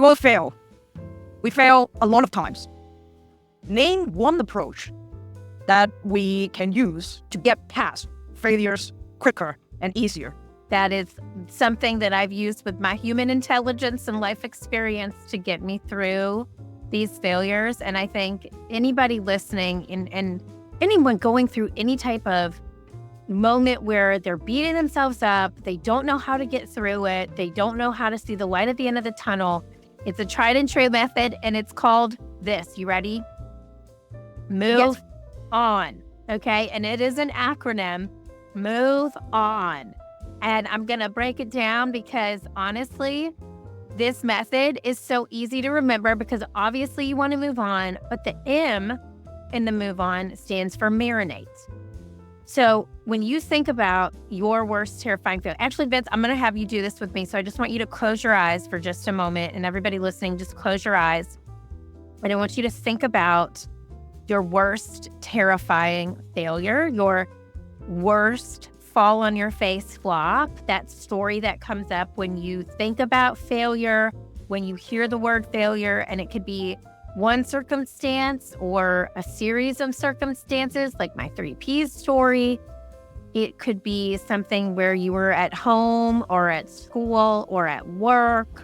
will fail. We fail a lot of times. Name one approach that we can use to get past failures quicker and easier. That is something that I've used with my human intelligence and life experience to get me through these failures. And I think anybody listening and anyone going through any type of moment where they're beating themselves up, they don't know how to get through it, they don't know how to see the light at the end of the tunnel. It's a tried and true method, and it's called this. You ready? Move on. Okay. And it is an acronym. Move on. And I'm going to break it down because honestly, this method is so easy to remember because obviously you want to move on, but the M in the move on stands for marinate. So when you think about your worst terrifying failure, actually, Vince, I'm going to have you do this with me. So I just want you to close your eyes for just a moment, and everybody listening, just close your eyes. And I want you to think about your worst terrifying failure, your worst fall on your face flop, that story that comes up when you think about failure, when you hear the word failure, and it could be one circumstance or a series of circumstances, like my 3Ps story. It could be something where you were at home or at school or at work.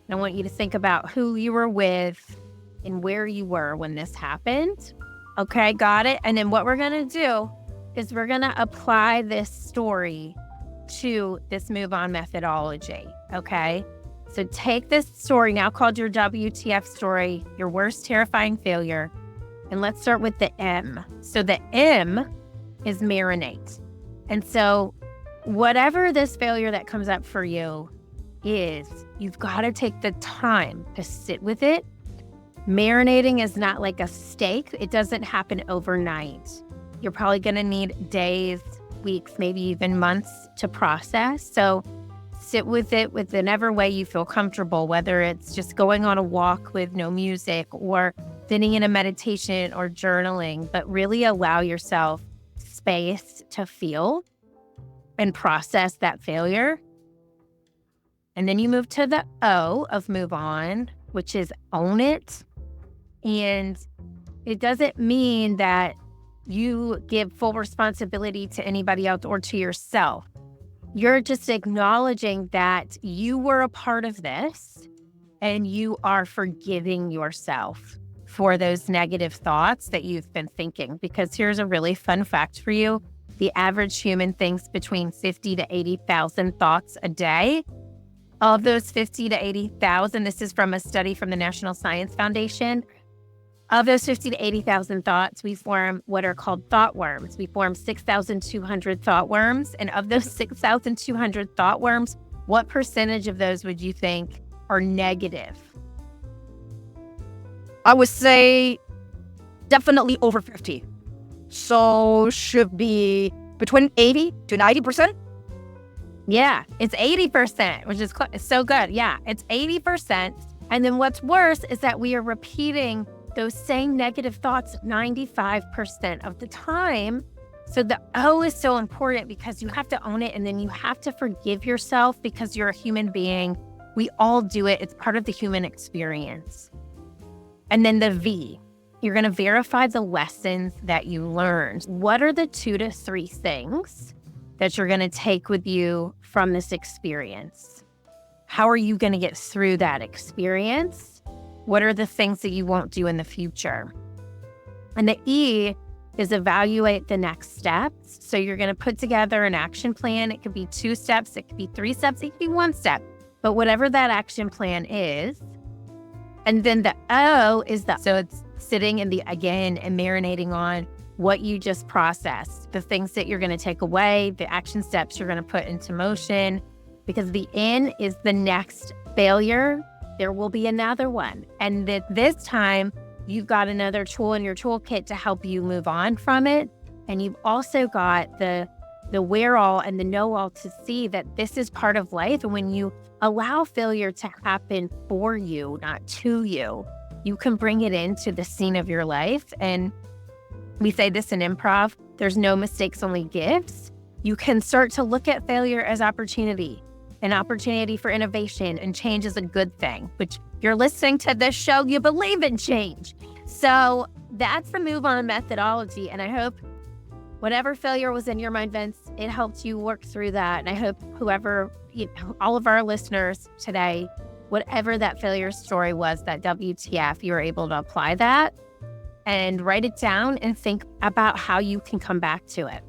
And I want you to think about who you were with and where you were when this happened. Okay, got it? And then what we're going to do is we're going to apply this story to this move on methodology, okay? So take this story now called your WTF story, your worst terrifying failure, and let's start with the M. So the M is marinate. And so whatever this failure that comes up for you is, you've got to take the time to sit with it. Marinating is not like a steak. It doesn't happen overnight. You're probably going to need days, weeks, maybe even months to process. So sit with it with whatever way you feel comfortable, whether it's just going on a walk with no music or sitting in a meditation or journaling, but really allow yourself space to feel and process that failure. And then you move to the O of move on, which is own it. And it doesn't mean that you give full responsibility to anybody else or to yourself. You're just acknowledging that you were a part of this and you are forgiving yourself for those negative thoughts that you've been thinking. Because here's a really fun fact for you. The average human thinks between 50 to 80,000 thoughts a day. Of those 50 to 80,000, this is from a study from the National Science Foundation. Of those 50 to 80,000 thoughts, we form what are called thought worms. We form 6,200 thought worms. And of those 6,200 thought worms, what percentage of those would you think are negative? I would say definitely over 50. So should be between 80 to 90%. Yeah, it's 80%, which is so good. Yeah, it's 80%. And then what's worse is that we are repeating those same negative thoughts 95% of the time. So the O is so important because you have to own it, and then you have to forgive yourself because you're a human being. We all do it. It's part of the human experience. And then the V, you're going to verify the lessons that you learned. What are the 2 to 3 things that you're going to take with you from this experience? How are you going to get through that experience? What are the things that you won't do in the future? And the E is evaluate the next steps. So you're going to put together an action plan. It could be 2 steps, it could be 3 steps, it could be 1 step, but whatever that action plan is. And then the O is so it's sitting in the, again, and marinating on what you just processed, the things that you're going to take away, the action steps you're going to put into motion, because the N is the next failure. There will be another one. And this time, you've got another tool in your toolkit to help you move on from it. And you've also got the where-all and the know-all to see that this is part of life. And when you allow failure to happen for you, not to you, you can bring it into the scene of your life. And we say this in improv, there's no mistakes, only gifts. You can start to look at failure as opportunity. an opportunity for innovation, and change is a good thing, which you're listening to this show, you believe in change. So that's the Move On methodology. And I hope whatever failure was in your mind, Vince, it helped you work through that. And I hope all of our listeners today, whatever that failure story was, that WTF, you were able to apply that and write it down and think about how you can come back to it.